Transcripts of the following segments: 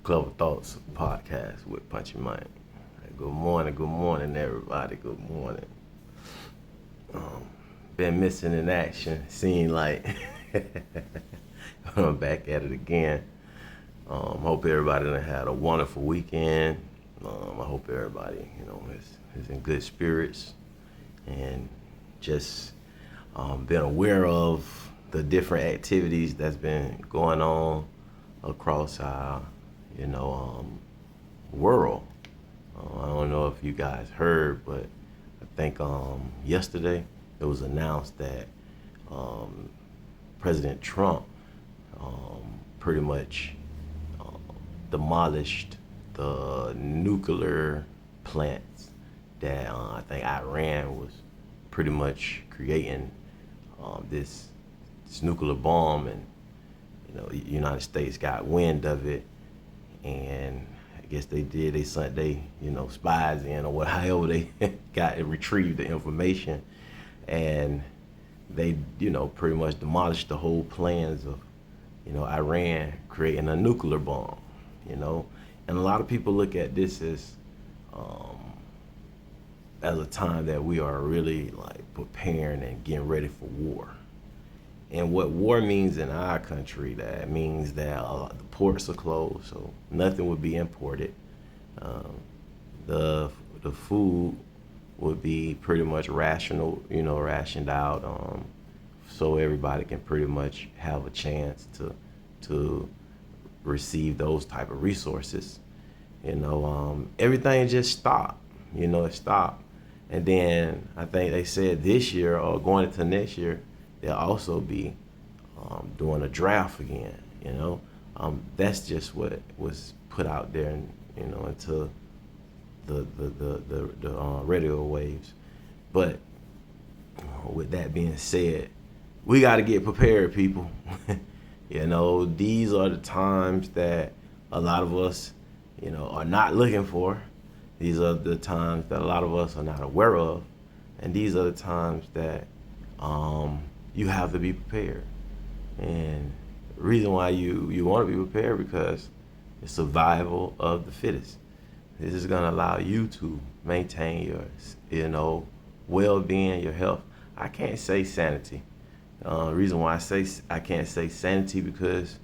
McClever Thoughts podcast with Punchie. Good morning, everybody. Good morning. Been missing in action. Seemed like I'm back at it again. Hope everybody done had a wonderful weekend. I hope everybody, is in good spirits and just been aware of the different activities that's been going on across our, world. I don't know if you guys heard, but I think yesterday it was announced that President Trump pretty much demolished the nuclear plants that I think Iran was pretty much creating this nuclear bomb, and the United States got wind of it, and I guess they sent spies in or however they got and retrieved the information, and they pretty much demolished the whole plans of Iran creating a nuclear bomb, and a lot of people look at this as a time that we are really like preparing and getting ready for war. And what war means in our country, that means that the ports are closed, so nothing would be imported. The food would be pretty much rationed out, so everybody can pretty much have a chance to receive those type of resources. Everything just stopped. It stopped. And then I think they said this year or going into next year, they'll also be doing a draft again. That's just what was put out there, and into the radio waves. But with that being said, we got to get prepared, people. These are the times that a lot of us, are not looking for. These are the times that a lot of us are not aware of, and these are the times that you have to be prepared. And the reason why you want to be prepared, because it's survival of the fittest. This is going to allow you to maintain your, well-being, your health. I can't say sanity. The reason why I can't say sanity, because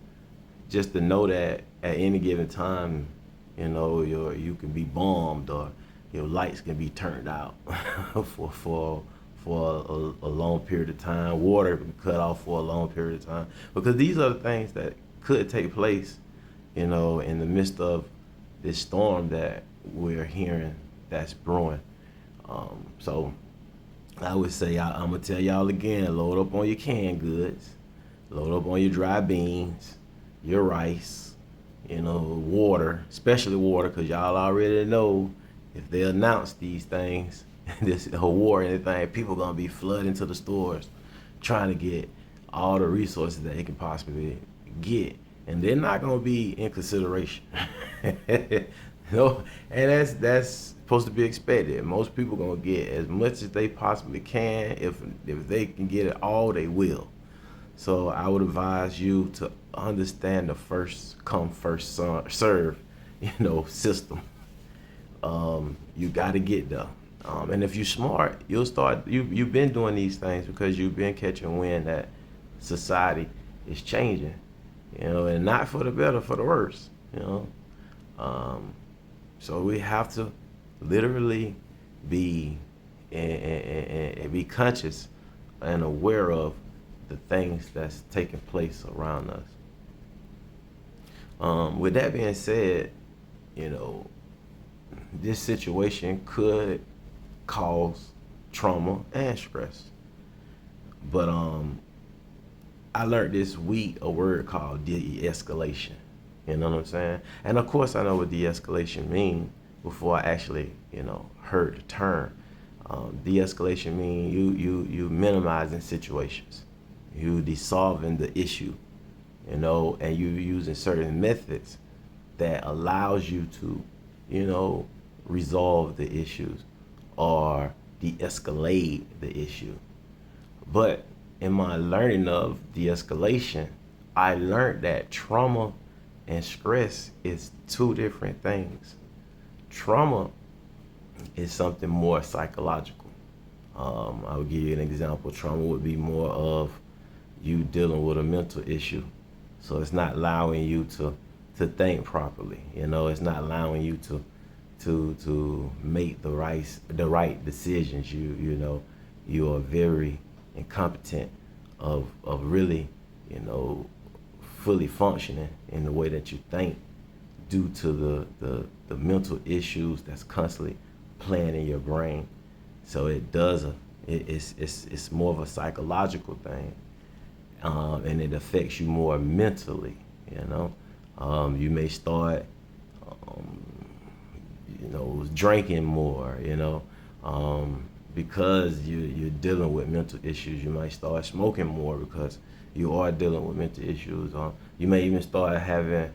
just to know that at any given time, you can be bombed, or your lights can be turned out for a long period of time. Water can cut off for a long period of time, because these are the things that could take place, in the midst of this storm that we're hearing that's brewing. So I would say, I'm gonna tell y'all again: load up on your canned goods, load up on your dry beans, your rice, water, especially water, because y'all already know if they announce these things, this whole war or anything, people gonna be flooding to the stores trying to get all the resources that they can possibly get, and they're not gonna be in consideration. And that's supposed to be expected. Most people gonna get as much as they possibly can. If they can get it all, they will. So I would advise you to understand the first come, first serve, system. You got to get there. And if you're smart, you'll start. You've been doing these things because you've been catching wind that society is changing, and not for the better, for the worse. So we have to literally be and be conscious and aware of the things that's taking place around us. With that being said, this situation could cause trauma and stress. But I learned this week a word called De-Escalation. You know what I'm saying? And of course I know what de-escalation means before I actually, heard the term. De-escalation means you minimizing situations. You dissolving the issue, and you using certain methods that allows you to, resolve the issues or de-escalate the issue. But in my learning of de-escalation, I learned that trauma and stress is two different things. Trauma is something more psychological. I would give you an example. Trauma would be more of you dealing with a mental issue. So it's not allowing you to think properly. It's not allowing you to make the right decisions. You are very incompetent of really, fully functioning in the way that you think due to the mental issues that's constantly playing in your brain. So it's more of a psychological thing, and it affects you more mentally. You may start, drinking more. Because you're dealing with mental issues. You might start smoking more because you are dealing with mental issues. You may even start having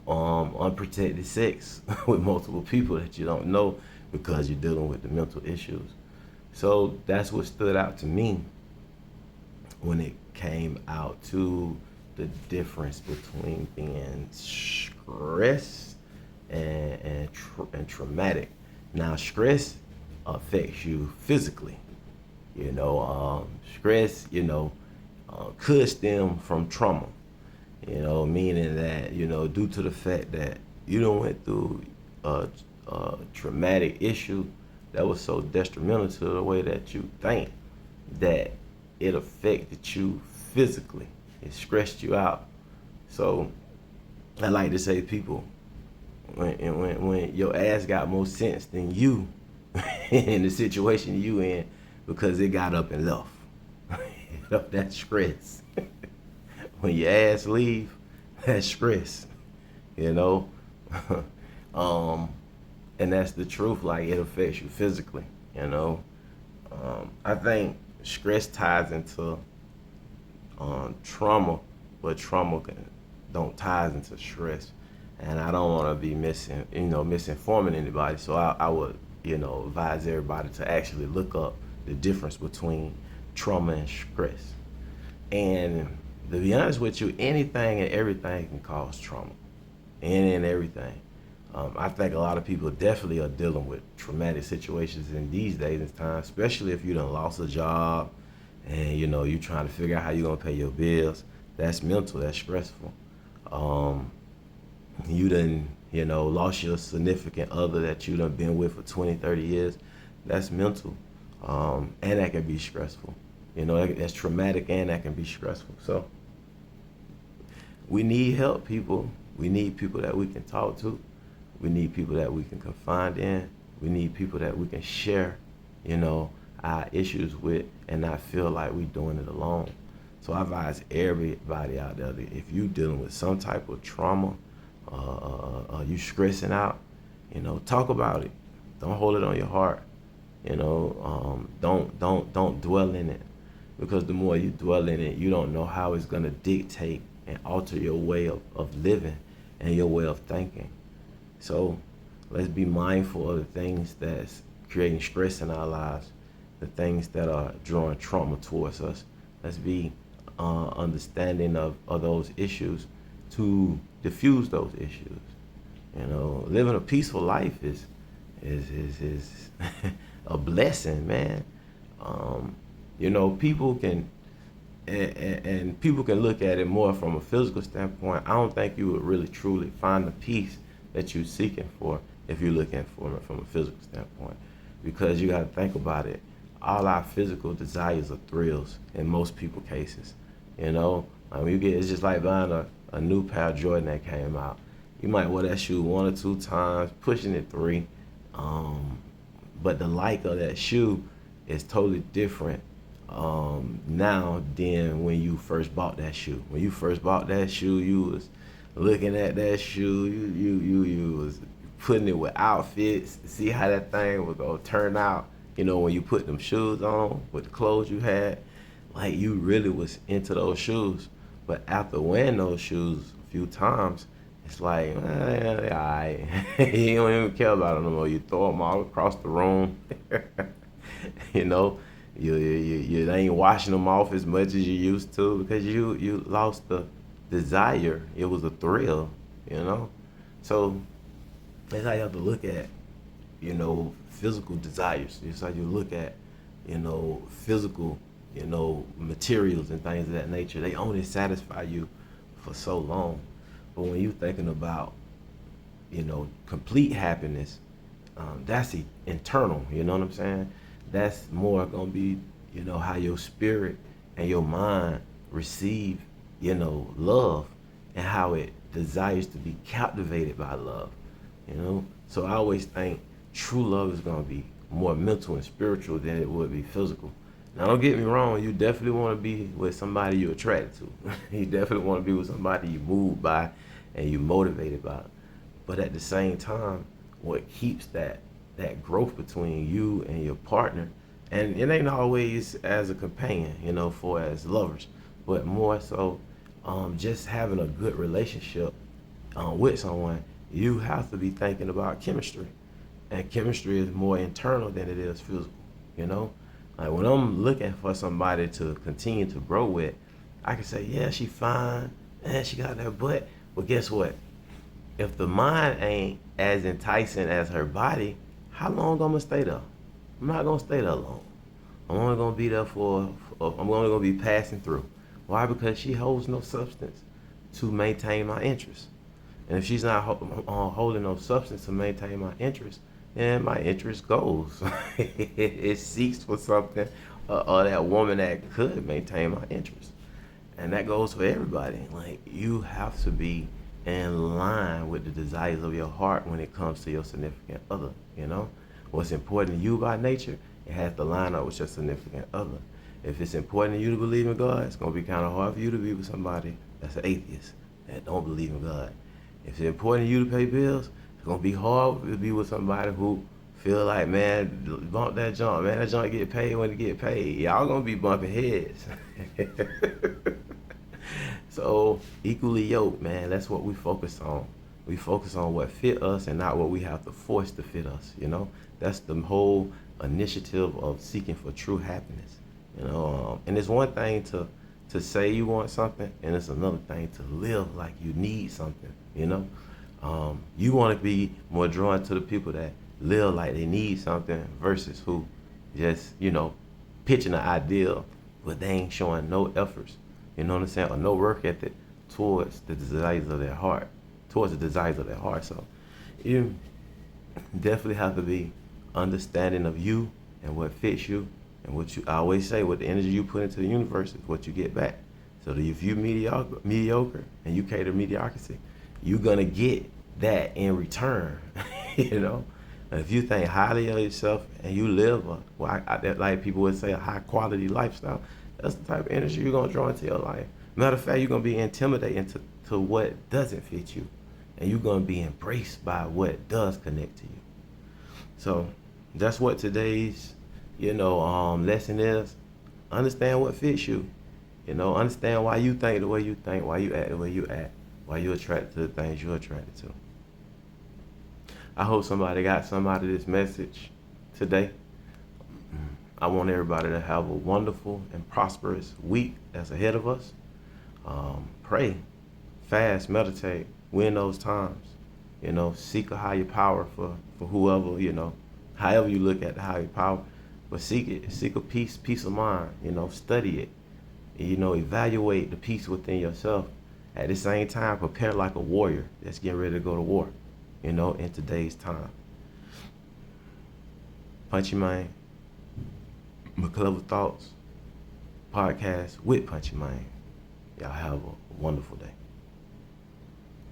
unprotected sex with multiple people that you don't know because you're dealing with the mental issues. So that's what stood out to me when it came out to the difference between being stressed and traumatic. Now, stress affects you physically. Stress, could stem from trauma. Meaning that, due to the fact that you don't went through a traumatic issue that was so detrimental to the way that you think, that it affected you physically. It stressed you out. So I like to say to people, when your ass got more sense than you in the situation you in, because it got up and left. That's stress. When your ass leave, that's stress. you know. And that's the truth. Like, it affects you physically, you know. I think stress ties into trauma, but trauma don't ties into stress. And I don't want to be misinforming anybody. So I would, advise everybody to actually look up the difference between trauma and stress. And to be honest with you, anything and everything can cause trauma. Any and everything. I think a lot of people definitely are dealing with traumatic situations in these days and times, especially if you done lost a job and you're trying to figure out how you're gonna pay your bills. That's mental, that's stressful. You done, lost your significant other that you done been with for 20, 30 years. That's mental. And that can be stressful. That's traumatic and that can be stressful. So we need help, people. We need people that we can talk to. We need people that we can confide in. We need people that we can share, our issues with and not feel like we're doing it alone. So I advise everybody out there that if you're dealing with some type of trauma, you stressing out, talk about it. Don't hold it on your heart. Don't dwell in it, because the more you dwell in it, you don't know how it's gonna dictate and alter your way of living and your way of thinking. So let's be mindful of the things that's creating stress in our lives, the things that are drawing trauma towards us. Let's be understanding of those issues to diffuse those issues. Living a peaceful life is a blessing, man. People can and people can look at it more from a physical standpoint. I don't think you would really truly find the peace that you're seeking for if you're looking for it from a physical standpoint, because you got to think about it. All our physical desires are thrills in most people cases. It's just like buying a new pair of Jordan that came out. You might wear that shoe 1 or 2 times, pushing it 3. But the like of that shoe is totally different now than when you first bought that shoe. When you first bought that shoe, you was looking at that shoe, you was putting it with outfits to see how that thing was gonna turn out. When you put them shoes on with the clothes you had, like, you really was into those shoes. But after wearing those shoes a few times, it's like, alright. You don't even care about them no more. You throw them all across the room. You ain't washing them off as much as you used to, because you lost the desire. It was a thrill. you know? So that's how you have to look at, physical desires. It's how you look at, physical, materials and things of that nature. They only satisfy you for so long. But when you're thinking about, complete happiness, that's internal, you know what I'm saying? That's more gonna be, how your spirit and your mind receive, love, and how it desires to be captivated by love, So I always think true love is gonna be more mental and spiritual than it would be physical. Now don't get me wrong, you definitely wanna be with somebody you're attracted to. You definitely wanna be with somebody you moved by and you motivated by. But at the same time, what keeps that growth between you and your partner, and it ain't always as a companion, for as lovers, but more so just having a good relationship with someone, you have to be thinking about chemistry. And chemistry is more internal than it is physical, Like when I'm looking for somebody to continue to grow with, I can say, yeah, she fine, and she got that butt. But guess what? If the mind ain't as enticing as her body, how long I'm gonna stay there? I'm not gonna stay there long. I'm only gonna be there I'm only gonna be passing through. Why? Because she holds no substance to maintain my interest. And if she's not holding no substance to maintain my interest, then my interest goes. It seeks for something or that woman that could maintain my interest. And that goes for everybody. Like, you have to be in line with the desires of your heart when it comes to your significant other, What's important to you by nature, it has to line up with your significant other. If it's important to you to believe in God, it's going to be kind of hard for you to be with somebody that's an atheist, that don't believe in God. If it's important to you to pay bills, it's going to be hard to be with somebody who feel like, man, bump that junk, man, that junk get paid when it get paid. Y'all going to be bumping heads. So equally yoked, man, that's what we focus on. We focus on what fit us and not what we have to force to fit us, That's the whole initiative of seeking for true happiness, And it's one thing to say you want something, and it's another thing to live like you need something, You want to be more drawn to the people that live like they need something versus who just, pitching an ideal, but they ain't showing no efforts, you know what I'm saying, or no work ethic towards the desires of their heart, So you definitely have to be understanding of you and what fits you, and I always say, what the energy you put into the universe is what you get back. So if you mediocre and you cater mediocrity, you're gonna get that in return, If you think highly of yourself and you live like people would say, a high quality lifestyle, that's the type of energy you're gonna draw into your life. Matter of fact, you're gonna be intimidated to what doesn't fit you, and you're gonna be embraced by what does connect to you. So that's what today's, lesson is. Understand what fits you. Understand why you think the way you think, why you act the way you act, why you're attracted to the things you're attracted to. I hope somebody got some out of this message today. I want everybody to have a wonderful and prosperous week that's ahead of us. Pray, fast, meditate, win those times. Seek a higher power for whoever, however you look at the higher power. But seek it. Seek a peace of mind. Study it. Evaluate the peace within yourself. At the same time, prepare like a warrior that's getting ready to go to war, in today's time. Punchie Man, McClever Thoughts, podcast with Punchie Man. Y'all have a wonderful day.